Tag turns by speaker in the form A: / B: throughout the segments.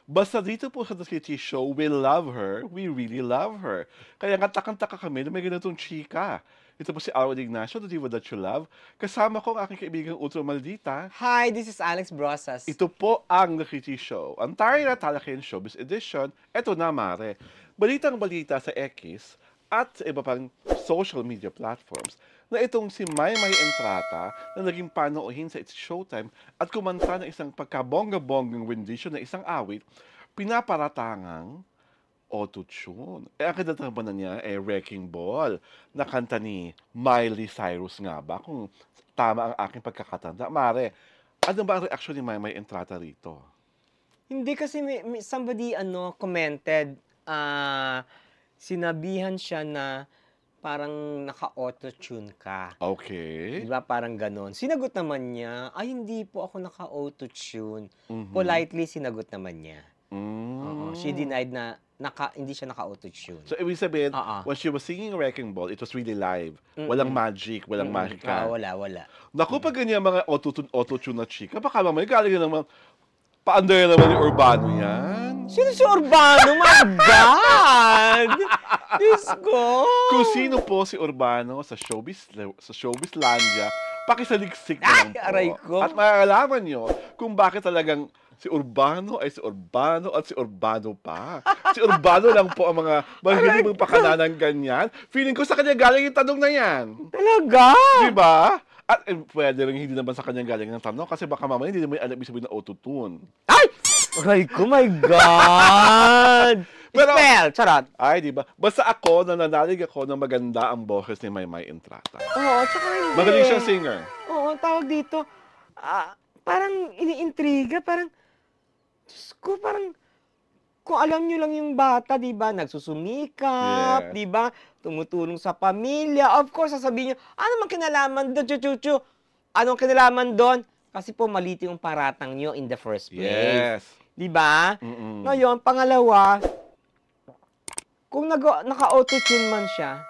A: Basta dito po sa The City Show, we love her, we really love her. Kaya nga takang-taka kami na may ganitong chika. Ito po si Alwin Ignacio, The Diva That You Love. Kasama ko ang aking kaibigang Utro Maldita.
B: Hi, this is Alex Brosas.
A: Ito po ang The City Show. Ang tayo na Talakayan Showbiz Edition. Ito na, Mare. Balitang-balita sa X at sa iba pang social media platforms na itong si Maymay Entrata na naging panoohin sa It's Showtime at kumanta ng isang pagkabongga-bonggang rendition na isang awit, pinaparatangang auto-tune. Ang kinatang ba na niya Wrecking Ball na kanta ni Miley Cyrus nga ba? Kung tama ang aking pagkakatanda. Mare, ano ba ang reaction ni Maymay Entrata rito?
B: Hindi kasi somebody commented, sinabihan siya na parang naka-auto-tune ka.
A: Okay.
B: Diba? Parang ganon. Sinagot naman niya, ay hindi po ako naka-auto-tune. Politely sinagot naman niya. She denied na hindi siya naka-auto-tune.
A: So, ibig sabihin, when she was singing Wrecking Ball, it was really live. Walang magic, walang magika.
B: Wala.
A: Naku, pag ganyan mga auto-tune na chika, baka mamaya galing naman, paanday naman ni Urbano yan.
B: Sino si Urbano? My God! Diyos ko!
A: Kung sino po si Urbano sa Showbizlandia, pakisaliksik na lang po.
B: Aray ko.
A: At makakalaman nyo kung bakit talagang si Urbano ay si Urbano at si Urbano pa. Si Urbano lang po ang mga mahilig mong pakalanan ganyan. Feeling ko sa kanya galing yung tanong na yan.
B: Talaga?
A: Diba? At pwede rin hindi naman sa kanya galing ng tanong kasi baka mamaya hindi naman alam ibig sabihin na auto-tune.
B: Ay! Aray ko, my God!
A: Pero,
B: Spell! Charot!
A: Ay, diba? Basta ako, nananalig ako ng maganda ang boses ni Maymay Entrata.
B: Oo, tsaka hindi.
A: Magaling siyang singer.
B: Oo, tawag dito. Parang iniintriga, parang, Diyos ko, parang, kung alam nyo lang yung bata, di ba, nagsusumikap, di ba, tumutulong sa pamilya. Of course, sasabihin nyo, ano man kinalaman doon, chuchu? Anong kinalaman doon? Kasi po, malito yung paratang nyo in the first place.
A: Yes.
B: Di ba? Ngayon, pangalawa, kung naka-auto-tune man siya,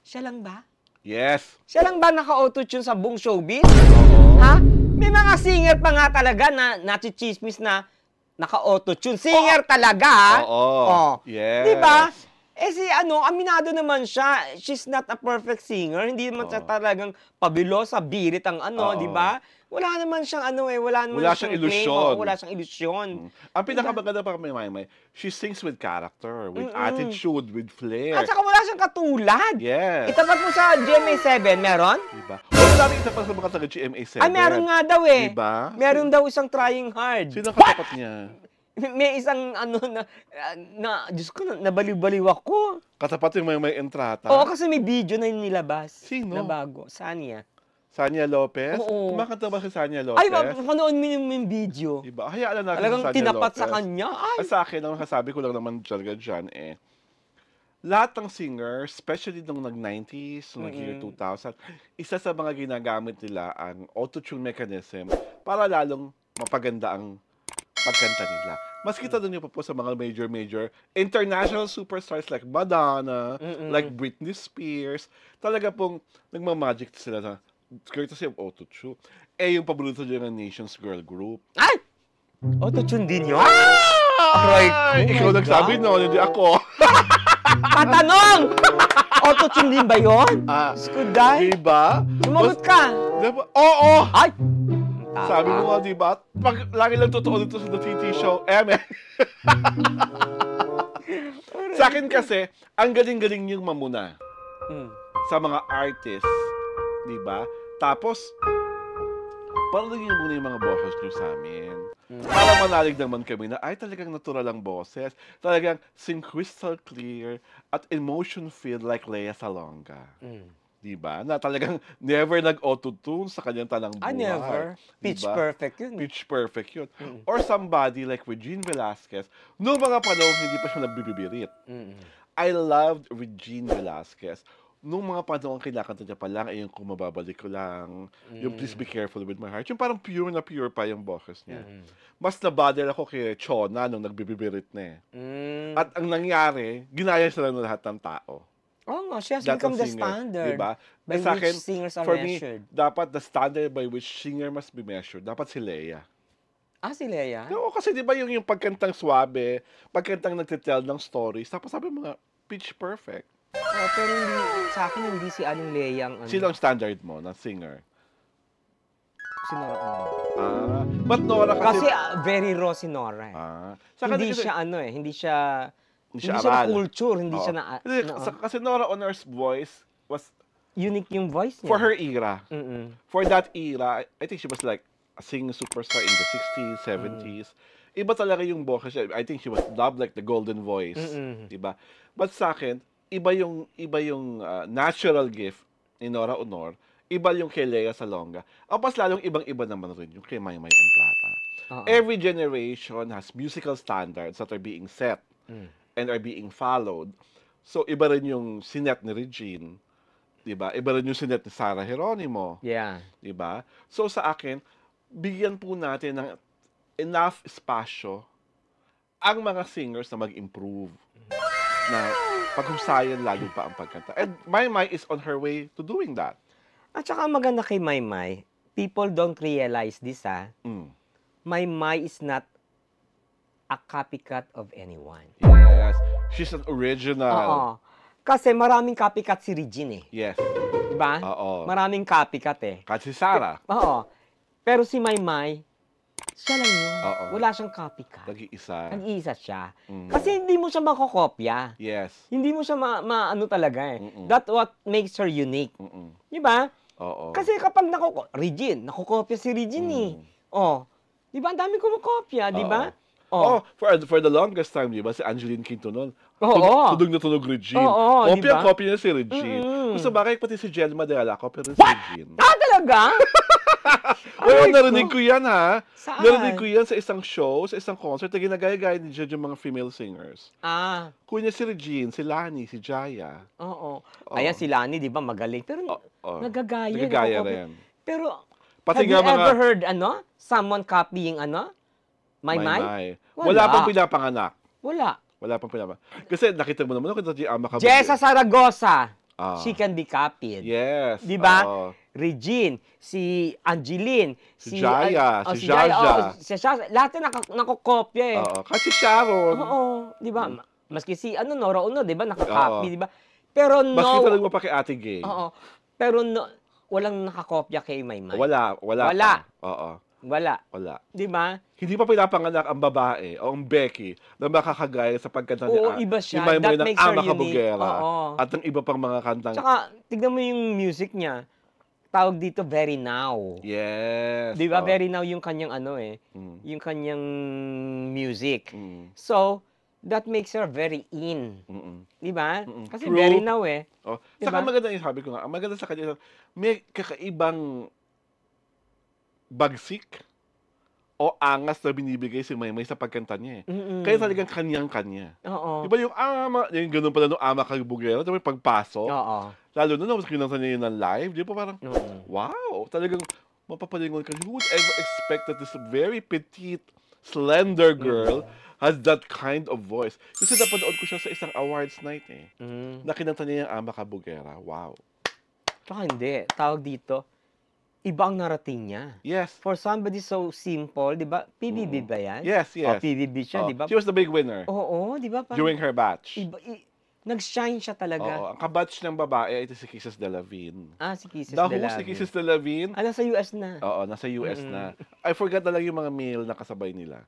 B: siya lang ba?
A: Yes.
B: Siya lang ba naka-auto-tune sa buong showbiz?
A: Oo.
B: Ha? May mga singer pa nga talaga na nachichismis na naka-auto-tune. Singer talaga, ha?
A: Oo. Yes.
B: Di ba? Eh si aminado naman siya. She's not a perfect singer. Hindi naman siya talagang pabilo sa birit ang di ba? Wala naman siyang wala
A: siyang ilusyon.
B: Wala siyang ilusyon.
A: Ang pinakamaganda pa kay Maymay, she sings with character, with attitude, with flair.
B: At saka wala siyang katulad.
A: Yes.
B: Itapat mo sa GMA7, meron?
A: Diba? Wala namin itapat sa mga taga GMA7.
B: Ay, meron nga daw eh.
A: Diba?
B: Meron daw isang trying hard.
A: Sino katapat niya?
B: May isang Diyos ko, nabaliw-baliw ako.
A: Katapat yung Maymay Entrata?
B: Oo, kasi may video na nilabas.
A: Sino?
B: Na bago. Sanya.
A: Sanya Lopez?
B: Oo.
A: Kumakanta ba si Sanya Lopez?
B: Ay, panood mo yung video.
A: Diba? Hayaan natin
B: Talagang
A: si Sanya
B: tinapat
A: Lopez.
B: sa kanya. Ay.
A: Sa akin, ang masasabi ko lang naman talaga dyan lahat ng singer, especially nung nag-90s, nung year 2000, isa sa mga ginagamit nila ang auto-tune mechanism para lalong mapaganda ang pagkanta nila. Mas kita doon niyo pa po sa mga major international superstars like Madonna, like Britney Spears. Talaga pong nagmamagic sila na courtesy of auto-tune. Yung paborito dyan ng Nations Girl Group.
B: Ay! Auto-tune din yun?
A: Ay! Ikaw nagsabi noon, hindi ako.
B: Patanong! Auto-tune din ba yun? Skuday?
A: Diba?
B: Sumagot ka.
A: Diba? Oo!
B: Ay!
A: Sabi mo nga, diba? Pag lagi lang totoo dito sa The TT Show, Sa akin kasi, ang galing-galing niyong mamuna sa mga artists, diba? Tapos, parang naging muna yung mga boses niyo sa amin. Para manalig naman kami na, ay talagang natural ang boses. Talagang sing crystal clear at emotion-filled like Lea Salonga. Diba? Na talagang never nag-auto-tune sa kanyang tanang buhay.
B: Never. Pitch perfect yun.
A: Pitch perfect yun. Or somebody like Regine Velasquez, noong mga panahon hindi pa siya nagbibibirit. I loved Regine Velasquez. Noong mga panahon kinakanta niya pa lang, yung kung mababalik ko lang, yung Please Be Careful With My Heart, yung parang pure na pure pa yung boses niya. Mas nabother ako kay Chona nung nagbibibirit na At ang nangyari, ginaya sila ng lahat ng tao.
B: Oo nga, she has become the standard.
A: Diba?
B: By
A: sa akin,
B: which singers are
A: for
B: measured.
A: me, dapat the standard by which singer must be measured, dapat si Lea.
B: Si Lea?
A: Oo, kasi di ba yung pagkantang suabe, pagkantang nagtitell ng stories, tapos sabi mo nga, pitch perfect.
B: Pero sa akin hindi si Aling Lea ang
A: Sino ang standard mo na singer?
B: Si Nora Honor.
A: But Nora kasi...
B: Kasi very raw si Nora eh. Hindi siya hindi siya na culture, hindi siya na...
A: Kasi Nora Honor's voice was...
B: Unique yung voice niya.
A: For her era. For that era, I think she was like a singing superstar in the 60s, 70s. Iba talaga yung boses siya. I think she was dubbed like the golden voice. Diba? But sa akin, iba yung natural gift ni Nora Honor. Iba yung kay Lea Salonga. Mas lalong ibang-iba naman rin yung kay Maymay Entrata. Every generation has musical standards that are being set and are being followed. So, iba rin yung sinet ni Regine. Diba? Iba rin yung sinet ni Sarah Geronimo.
B: Yeah.
A: Diba? So, sa akin, bigyan po natin ng enough espasyo ang mga singers na mag-improve. Na paghusayan lalo pa ang pagkanta. And Maymay is on her way to doing that.
B: At saka maganda kay Maymay, people don't realize this Maymay is not a copycat of anyone.
A: Yes. She's an original.
B: Oo. Kasi maraming copycat si Regine eh.
A: Yes.
B: Diba?
A: Oo.
B: Maraming copycat eh.
A: Kasi si Sarah.
B: Oo. Pero si Maymay, siya lang yun.
A: Oo.
B: Wala siyang copycat.
A: Nag-iisa.
B: Nag-iisa siya. Kasi hindi mo siya makokopya.
A: Yes.
B: Hindi mo siya ano talaga eh. That's what makes her unique. Diba?
A: Oo.
B: Kasi kapag Regine, nakokopya si Regine eh. Oh. Diba? Ang dami kumukopya, diba?
A: For the longest time, diba? Si Angeline Quintonon. Tunog na tunog Regine. Kopya niya si Regine. Kung sa bagay, pati si Jelma de Ala, kopya rin si Regine.
B: Talaga?
A: Oo, narinig ko yan ha.
B: Saan?
A: Narinig ko yan sa isang show, sa isang concert, na ginagaya-gaya ni Judge yung mga female singers. Kunya si Regine, si Lani, si Jaya.
B: Ayan, si Lani, di ba, magaling. Pero nagagaya.
A: Nagagaya rin.
B: Pero,
A: pati
B: have you ever heard, someone copying, Maymay?
A: Wala pang pinapanganak.
B: Wala
A: pang pinapanganak. Kasi nakita mo naman, kasi Ama Kabugera.
B: Jessa Zaragoza. She can be copied.
A: Yes.
B: Di ba? Regine, si Angeline,
A: si Jaya, si Jaja.
B: Lahat na nakokopya eh.
A: Kasi Sharon.
B: Di ba? Maski si Nora Honor, di ba? Nakakopy, di ba? Pero
A: maski talaga pa kay Ate Gay.
B: Pero walang nakakopya kay Maymay.
A: Wala.
B: Wala. Di ba?
A: Hindi pa pinapanganak ang babae o ang Becky na makakagaya sa pagkanta
B: iba siya.
A: ni Maymay
B: That
A: ng
B: makes her
A: Ama
B: unique.
A: Kabugera. At ang iba pang mga kantang...
B: Tsaka, tignan mo yung music niya. Tawag dito, Very Now.
A: Yes.
B: Di ba? Very Now yung kanyang yung kanyang music. So, that makes her very in. Di ba? Kasi
A: True.
B: Very Now eh.
A: Diba? Saka maganda yung sabi ko nga, ang maganda sa kanya, may kakaibang bagsik o angas na binibigay si Maymay sa pagkanta niya eh. Kaya talagang kanyang-kanya. Di ba yung yung ganun pala nung Ama Kabugera, diba yung pagpasok? Lalo na mas kinanta niya yun ng live, di ba parang, wow, talagang mapapalingon ka. Who would ever expect that this very petite, slender girl has that kind of voice? Kasi napanood ko siya sa isang awards night eh. Na kinanta niya yung Ama Kabugera. Wow.
B: Tsaka hindi. Tawag dito, iba ang narating niya.
A: Yes.
B: For somebody so simple, di ba? PBB ba yan?
A: Yes.
B: PBB siya, di ba?
A: She was the big winner.
B: Di ba?
A: During her batch.
B: Nag-shine siya talaga.
A: Ang kabatch ng babae ay si Kisses de la Vigne.
B: Si Kisses de la Vigne.
A: Si Kisses de la Vigne.
B: Nasa US na.
A: Nasa US na. I forgot na lang yung mga male na kasabay nila.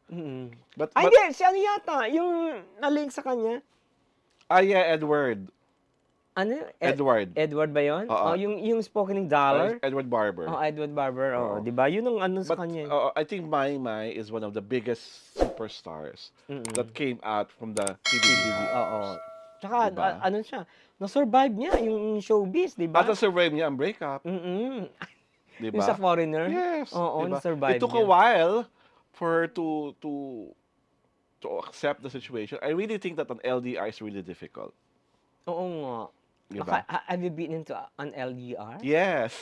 A: But
B: hindi, si yata, yung na-link sa kanya.
A: Yeah, Edward. Edward.
B: Edward ba yun? Yung spoken dollar?
A: Edward Barber.
B: Edward Barber. Di ba? Yun ang sa kanya.
A: I think Maymay is one of the biggest superstars that came out from the PBB.
B: Tsaka, diba? Siya, na-survive niya yung showbiz, di ba?
A: At na-survive niya ang breakup. Diba?
B: Yung sa Foreigner?
A: Yes.
B: Oo, diba? Na-survive
A: niya. It took a while for her to accept the situation. I really think that an LDR is really difficult.
B: Oo nga.
A: Diba?
B: Have you been into an LDR?
A: Yes.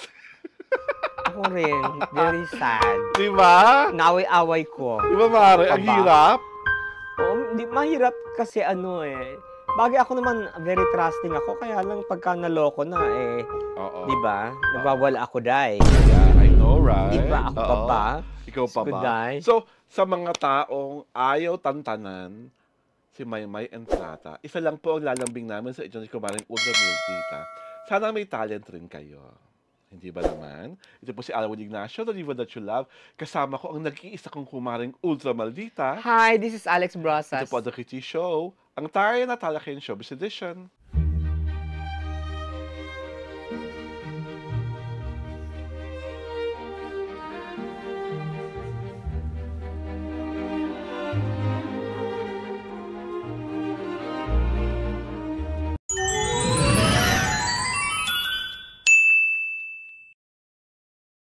B: Ako rin. Very sad.
A: Diba?
B: Naway-away ko.
A: Diba, Mare? Ang hirap?
B: Mahirap kasi bagay ako naman, very trusting ako. Kaya lang pagka naloko na diba? Nagwawala ako dahil.
A: Yeah, I know, right?
B: Diba? Ako pa ba?
A: Ikaw pa ba?
B: Skuday.
A: So, sa mga taong ayaw tantanan, si Maymay Entrata, isa lang po ang lalambing namin sa inyo ni Kumaring Ultra Milk Tita. Sana may talent rin kayo. Hindi ba naman? Ito po si Alwin Ignacio, the diva that you love. Kasama ko ang nag-iisa kong Kumaring Ultra Maldita.
B: Hi, this is Alex Brasas.
A: Ito po ang The Kitty Show, ang tayo na talaking showbiz edition.